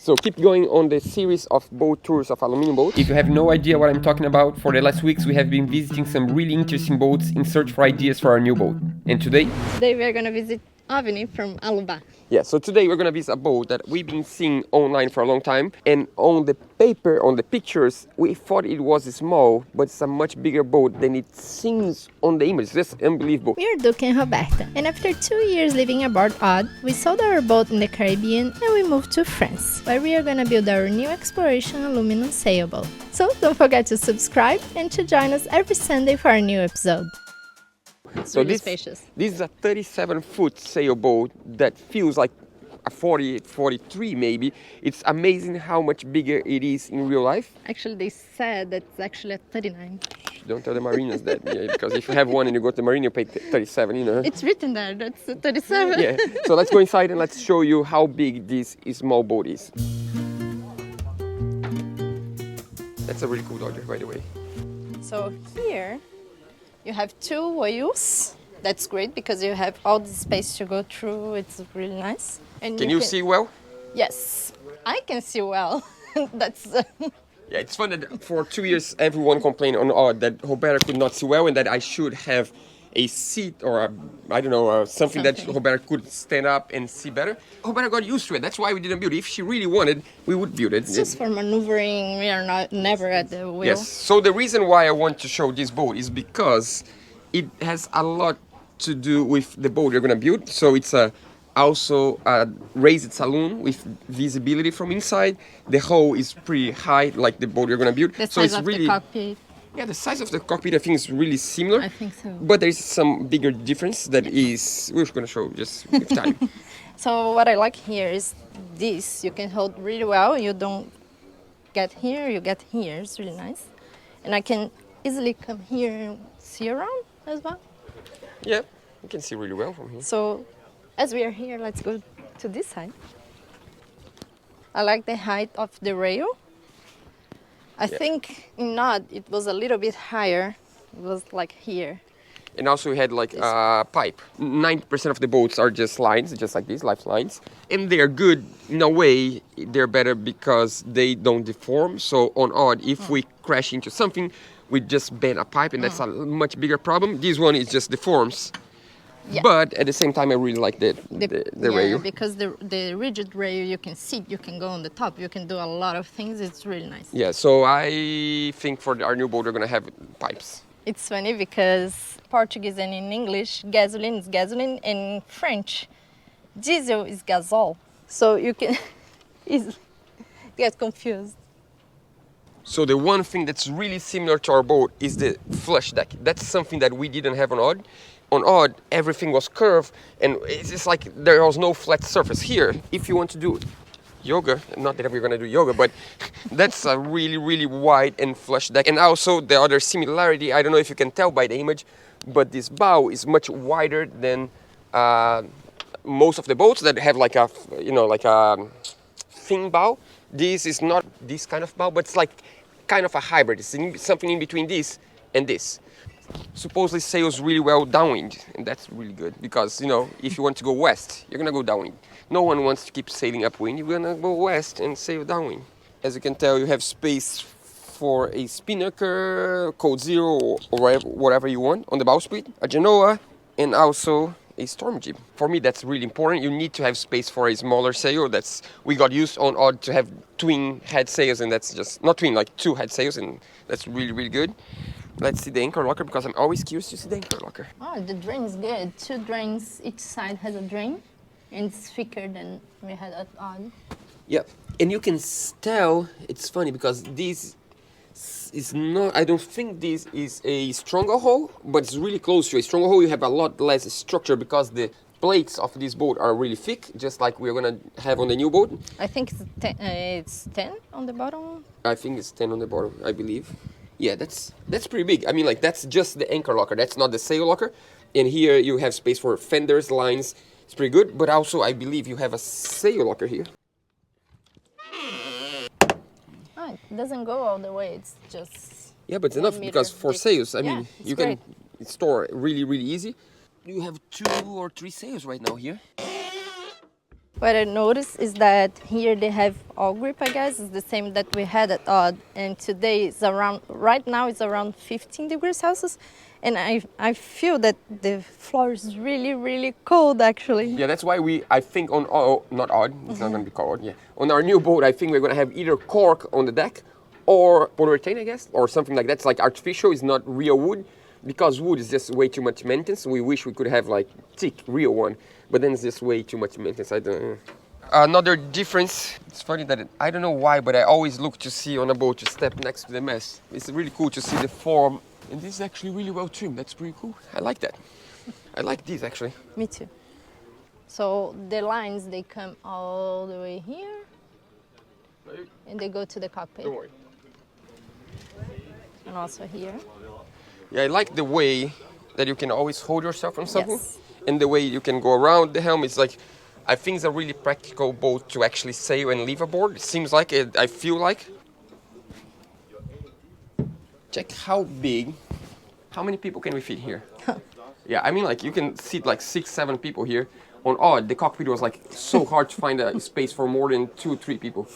So keep going on the series of boat tours of aluminum boats. If you have no idea what I'm talking about, for the last weeks we have been visiting some really interesting boats in search for ideas for our new boat. And today we are going to visit Ovni from Alubat. Yeah, so today we're gonna visit a boat that we've been seeing online for a long time, and on the paper, on the pictures, we thought it was small, but it's a much bigger boat than it seems on the image. It's just unbelievable. We are Duca and Roberta, and after 2 years living aboard Odd, we sold our boat in the Caribbean and we moved to France, where we are gonna build our new exploration aluminum sailboat. So don't forget to subscribe and to join us every Sunday for a new episode. It's really spacious. This is a 37-foot sailboat that feels like a 43 maybe. It's amazing how much bigger it is in real life. Actually, they said that it's actually a 39. Don't tell the mariners that, because if you have one and you go to the marina, you pay 37, you know. It's written there, that's a 37. Yeah, so let's go inside and let's show you how big this small boat is. That's a really cool Dodger, by the way. So here, you have 2 wheels. That's great because you have all the space to go through. It's really nice. And Can you see well? Yes, I can see well. That's. Yeah, it's fun that for 2 years everyone complained on Odd that Roberta could not see well and that I should have a seat or something that Roberta could stand up and see better. Roberta got used to it. That's why we didn't build it. If she really wanted, we would build it. It's just for maneuvering. We are never at the wheel. Yes. So the reason why I want to show this boat is because it has a lot to do with the boat you're gonna build. So it's also a raised saloon with visibility from inside. The hull is pretty high, like the boat you're gonna build. The size of the cockpit. Yeah, the size of the cockpit I think is really similar. I think so. But there is some bigger difference that is we're going to show just with time. So what I like here is this. You can hold really well. You don't get here, you get here. It's really nice. And I can easily come here and see around as well. Yeah, you can see really well from here. So as we are here, let's go to this side. I like the height of the rail. I think in Odd it was a little bit higher. It was like here. And also we had like a pipe. 90% of the boats are just lines, just like these, life lines. And they're good in a way. They're better because they don't deform. So on Odd, if we crash into something, we just bend a pipe and that's a much bigger problem. This one is just deforms. Yeah. But at the same time, I really like the rail. Because the rigid rail, you can sit, you can go on the top, you can do a lot of things. It's really nice. Yeah, so I think for our new boat, we're going to have pipes. It's funny because Portuguese and in English, gasoline is gasoline, and in French, diesel is gasol. So you can get confused. So the one thing that's really similar to our boat is the flush deck. That's something that we didn't have on Odd. On Odd, everything was curved, and it's just like there was no flat surface. Here, if you want to do yoga, not that we're going to do yoga, but that's a really, really wide and flush deck. And also the other similarity, I don't know if you can tell by the image, but this bow is much wider than most of the boats that have like a, like a thin bow. This is not this kind of bow, but it's like kind of a hybrid. It's something in between this and this. Supposedly sails really well downwind, and that's really good because if you want to go west, you're gonna go downwind. No one wants to keep sailing upwind. You're gonna go west and sail downwind. As you can tell, you have space for a spinnaker, code 0, or whatever you want on the bowsprit, a genoa, and also a storm jib. For me, that's really important. You need to have space for a smaller sail. We got used on Odd to have twin head sails, and that's just not twin, like 2 head sails, and that's really, really good. Let's see the anchor locker because I'm always curious to see the anchor locker. Oh, the drain is good. 2 drains, each side has a drain, and it's thicker than we had at Odd. Yeah, and you can tell, it's funny because this is not, I don't think this is a stronger hull, but it's really close to a stronger hull. You have a lot less structure because the plates of this boat are really thick, just like we're gonna have on the new boat. I think it's 10 on the bottom. I think it's 10 on the bottom, I believe. Yeah, that's pretty big. I mean, like, that's just the anchor locker. That's not the sail locker. And here you have space for fenders, lines. It's pretty good. But also, I believe you have a sail locker here. Oh, it doesn't go all the way. It's just... Yeah, but it's enough because for sails, I mean, you great. can store really, really easy. You have 2 or 3 sails right now here. What I noticed is that here they have all grip, I guess. It's the same that we had at Odd. And today it's around, right now it's around 15 degrees Celsius. And I feel that the floor is really, really cold actually. Yeah, that's why I think on, not Odd, it's not going to be called Odd, yeah. On our new boat, I think we're going to have either cork on the deck or polyurethane, I guess, or something like that. It's like artificial, it's not real wood. Because wood is just way too much maintenance. We wish we could have like thick, real one. But then it's just way too much maintenance. I don't. Another difference. It's funny that I don't know why, but I always look to see on a boat to step next to the mast. It's really cool to see the form, and this is actually really well trimmed. That's pretty cool. I like that. I like these actually. Me too. So the lines, they come all the way here, and they go to the cockpit. Don't worry. And also here. Yeah, I like the way that you can always hold yourself on something, Yes. and the way you can go around the helm. It's like, I think it's a really practical boat to actually sail and leave aboard. It seems like it. I feel like. Check how big. How many people can we fit here? Yeah, I mean, like you can seat like 6, 7 people here. On Odd, the cockpit was like so hard to find a space for more than 2, 3 people.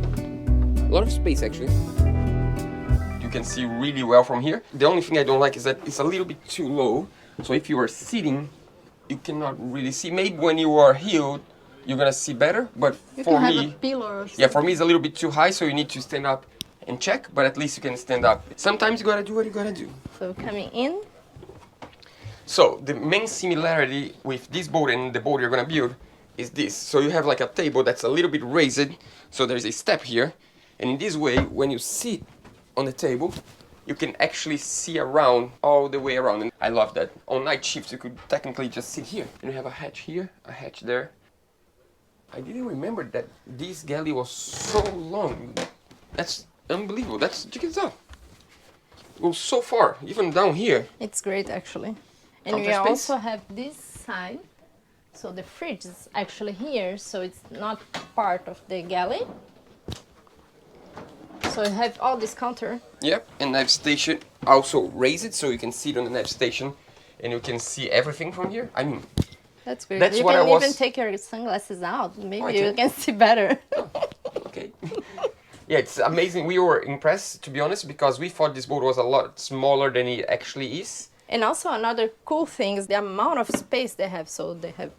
A lot of space actually. You can see really well from here. The only thing I don't like is that it's a little bit too low. So if you are sitting, you cannot really see. Maybe when you are heeled, you're gonna see better. But You for can have me, a pillar or something. yeah, for me it's a little bit too high. So you need to stand up and check. But at least you can stand up. Sometimes you gotta do what you gotta do. So coming in. So the main similarity with this boat and the boat you're gonna build is this. So you have like a table that's a little bit raised. So there's a step here. And in this way, when you sit on the table, you can actually see around all the way around. And I love that. On night shifts, you could technically just sit here. And you have a hatch here, a hatch there. I didn't remember that this galley was so long. That's unbelievable. Check it out. It goes so far, even down here. It's great actually. And we Counter space. also have this side. So the fridge is actually here, so it's not part of the galley. So you have all this counter. Yep, and nav station also raise it so you can sit on the nav station and you can see everything from here. I mean, That's great. That's you what can I was- even take your sunglasses out. Maybe I you can. can see better. okay. Yeah, it's amazing. We were impressed, to be honest, because we thought this boat was a lot smaller than it actually is. And also another cool thing is the amount of space they have. So they have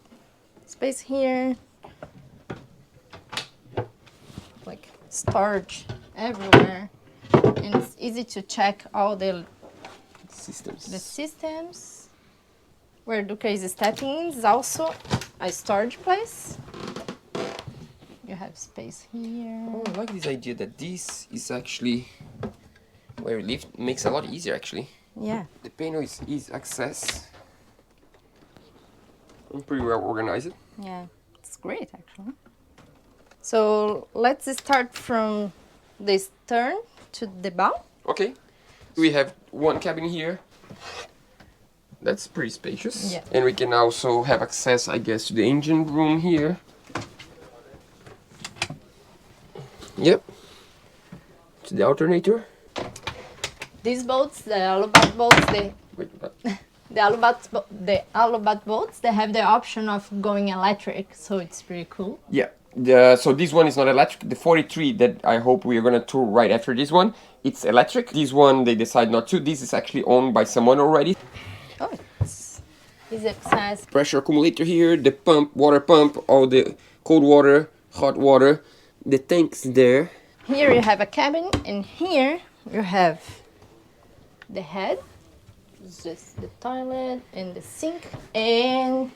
space here, like storage everywhere, and it's easy to check all the Systems. systems. Where Duca is stepping in is also a storage place. You have space here. Oh, I like this idea that this is actually where we live. Makes it a lot easier, actually. Yeah. The panel is easy access. And pretty well organized. Yeah, it's great actually. So let's start from the stern to the bow. Okay. We have one cabin here. That's pretty spacious. Yeah. And we can also have access, I guess, to the engine room here. Yep. To the alternator. These boats, the Alubat boats, Wait, what? the Alubat boats, they have the option of going electric, so it's pretty cool. Yeah. So this one is not electric. The 43 that I hope we are gonna tour right after this one, it's electric. This one they decide not to. This is actually owned by someone already. Oh, it's easy access. Pressure accumulator here, the pump, water pump, all the cold water, hot water, the tanks there. Here you have a cabin, and here you have the head, just the toilet and the sink, and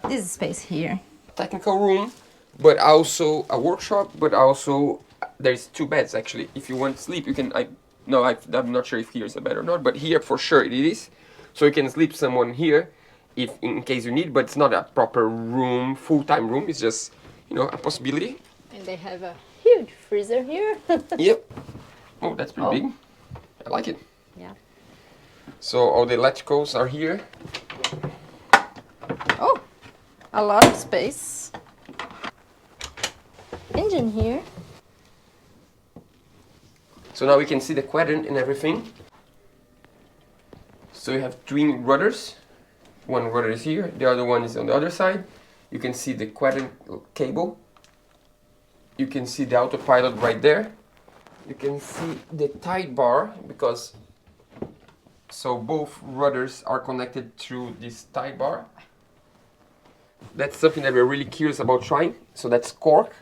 this space here. Technical room, but also a workshop, but also there's 2 beds actually. If you want to sleep, you can. I'm not sure if here is a bed or not, but here for sure it is. So you can sleep someone here, if in case you need. But it's not a proper room, full-time room. It's just a possibility. And they have a huge freezer here. Yep. Oh, that's pretty Oh. big. I like it. Yeah. So all the electricals are here. Oh, a lot of space. Engine here. So now we can see the quadrant and everything. So you have twin rudders. One rudder is here, the other one is on the other side. You can see the quadrant cable. You can see the autopilot right there. You can see the tide bar because so both rudders are connected through this tide bar. That's something that we're really curious about trying. So that's cork.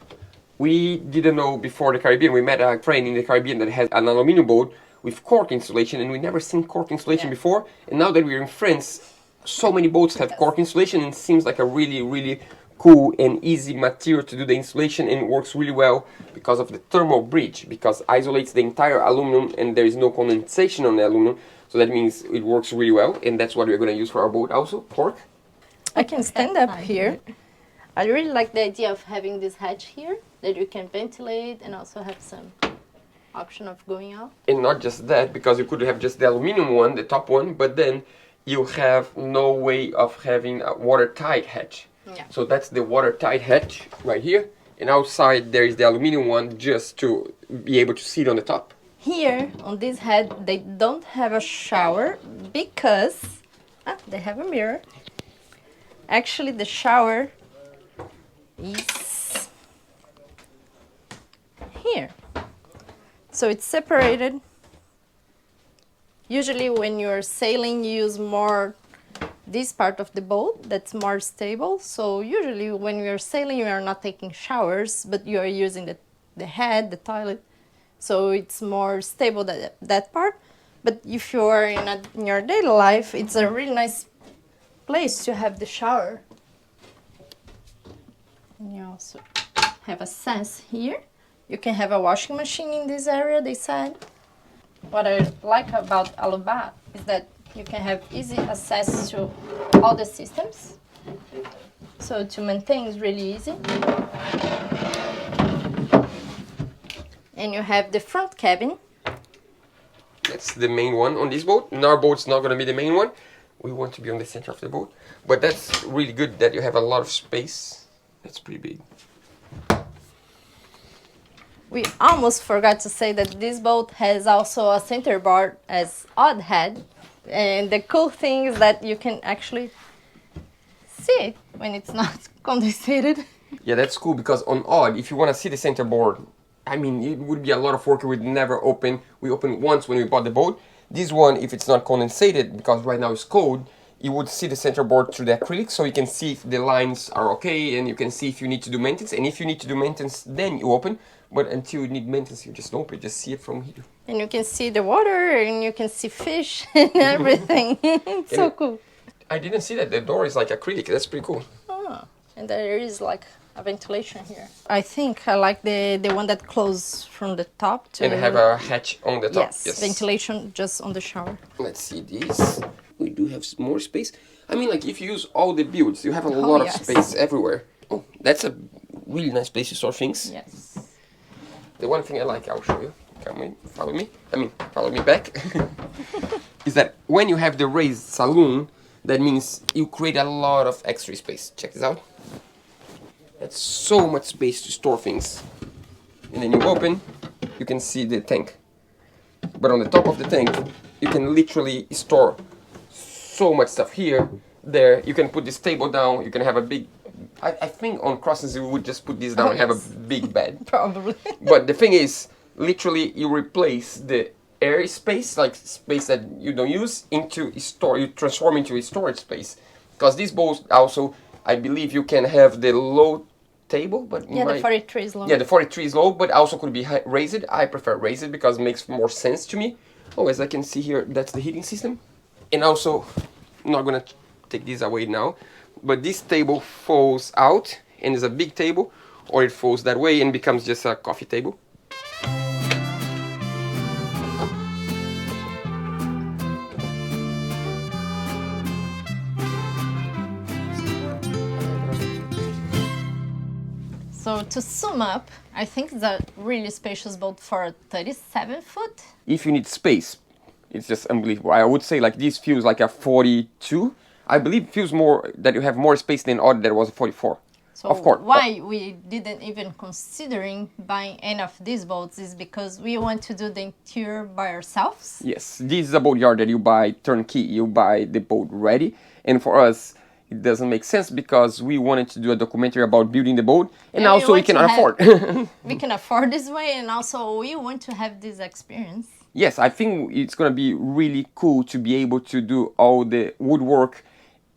We didn't know before the Caribbean. We met a friend in the Caribbean that has an aluminum boat with cork insulation, and we never seen cork insulation before. And now that we're in France, so many boats have cork insulation, and it seems like a really, really cool and easy material to do the insulation, and it works really well because of the thermal bridge, because isolates the entire aluminum and there is no condensation on the aluminum. So that means it works really well, and that's what we're going to use for our boat also, cork. I can stand up here. I really like the idea of having this hatch here that you can ventilate and also have some option of going out. And not just that, because you could have just the aluminum one, the top one, but then you have no way of having a watertight hatch. Yeah. So that's the watertight hatch right here. And outside there is the aluminum one just to be able to sit on the top. Here on this head they don't have a shower because they have a mirror. Actually the shower is here. So it's separated. Usually when you're sailing you use more this part of the boat that's more stable. So usually when you're sailing you are not taking showers, but you are using the head, the toilet. So it's more stable that part. But if you are in your daily life, it's a really nice place to have the shower. And you also have a sense here. You can have a washing machine in this area, they said. What I like about Alubat is that you can have easy access to all the systems. So to maintain is really easy. And you have the front cabin. That's the main one on this boat. And our boat's not going to be the main one. We want to be on the center of the boat. But that's really good that you have a lot of space. That's pretty big. We almost forgot to say that this boat has also a center board as odd head. And the cool thing is that you can actually see it when it's not condensated. Yeah, that's cool because on odd, if you want to see the center board, I mean, it would be a lot of work. We would never open. We opened once when we bought the boat. This one, if it's not condensated, because right now it's cold, you would see the center board through the acrylic, so you can see if the lines are okay, and you can see if you need to do maintenance. And if you need to do maintenance, then you open. But until you need maintenance, you just don't open. Just see it from here. And you can see the water, and you can see fish and everything. It's so cool. I didn't see that. The door is like acrylic. That's pretty cool. Oh, and there is like a ventilation here. I think I like the one that closes from the top to... And have a hatch on the top. Yes, ventilation just on the shower. Let's see this. We do have more space. I mean, like, if you use all the builds, you have a lot of space everywhere. Oh, that's a really nice place to store things. Yes. The one thing I like, I'll show you. Come in, follow me. Follow me back. Is that when you have the raised saloon, that means you create a lot of extra space. Check this out. That's so much space to store things. And then you open, you can see the tank. But on the top of the tank, you can literally store so much stuff here, there. You can put this table down, you can have a big... I think on crossings we would just put this down and have a big bed. Probably. But the thing is, literally you replace the air space, like space that you don't use, into store. You transform into a storage space. Because these bowls also, I believe you can have the low table, but yeah, the 43 is low. Yeah, the 43 is low, but also could be raised. I prefer raised because it makes more sense to me. Oh, as I can see here, that's the heating system. And also, I'm not gonna take this away now, but this table folds out and is a big table, or it folds that way and becomes just a coffee table. So to sum up, I think it's a really spacious boat for a 37 foot. If you need space, it's just unbelievable. I would say like this feels like a 42. I believe it feels more that you have more space than odd that was a 44. So Of course. why we didn't even considering buying any of these boats is because we want to do the interior by ourselves. Yes, this is a boat yard that you buy turnkey, you buy the boat ready. And for us, it doesn't make sense because we wanted to do a documentary about building the boat, and also we cannot afford. We can afford this way, and also we want to have this experience. Yes, I think it's going to be really cool to be able to do all the woodwork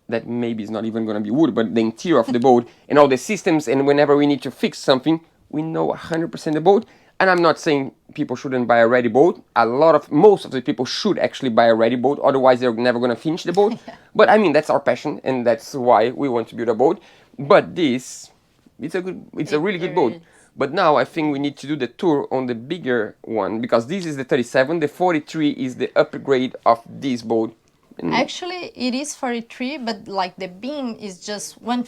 that maybe is not even going to be wood, but the interior of the boat and all the systems. And whenever we need to fix something, we know 100% the boat. And I'm not saying people shouldn't buy a ready boat. Most of the people should actually buy a ready boat. Otherwise, they're never going to finish the boat. Yeah. But I mean, that's our passion, and that's why we want to build a boat. But it's a really good boat. But now I think we need to do the tour on the bigger one, because this is the 37. The 43 is the upgrade of this boat. Actually, it is 43, but like the beam is just one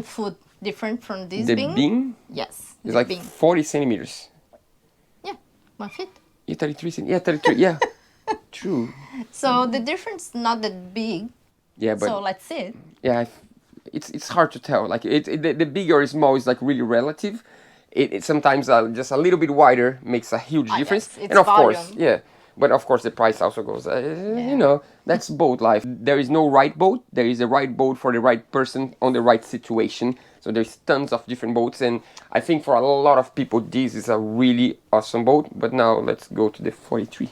foot different from this beam. The beam? Yes. It's like beam. 40 centimeters. Yeah, 1 feet. Yeah, 33 centimeters. Yeah, 33. Yeah, true. So the difference not that big. Yeah, but so let's see it. Yeah, it's hard to tell. Like the big or small is like really relative. It sometimes just a little bit wider makes a huge difference. Yes, it's and of volume. course, yeah. But of course, the price also goes. You know, that's boat life. There is no right boat. There is a right boat for the right person on the right situation. So there's tons of different boats, and I think for a lot of people, this is a really awesome boat. But now let's go to the 43.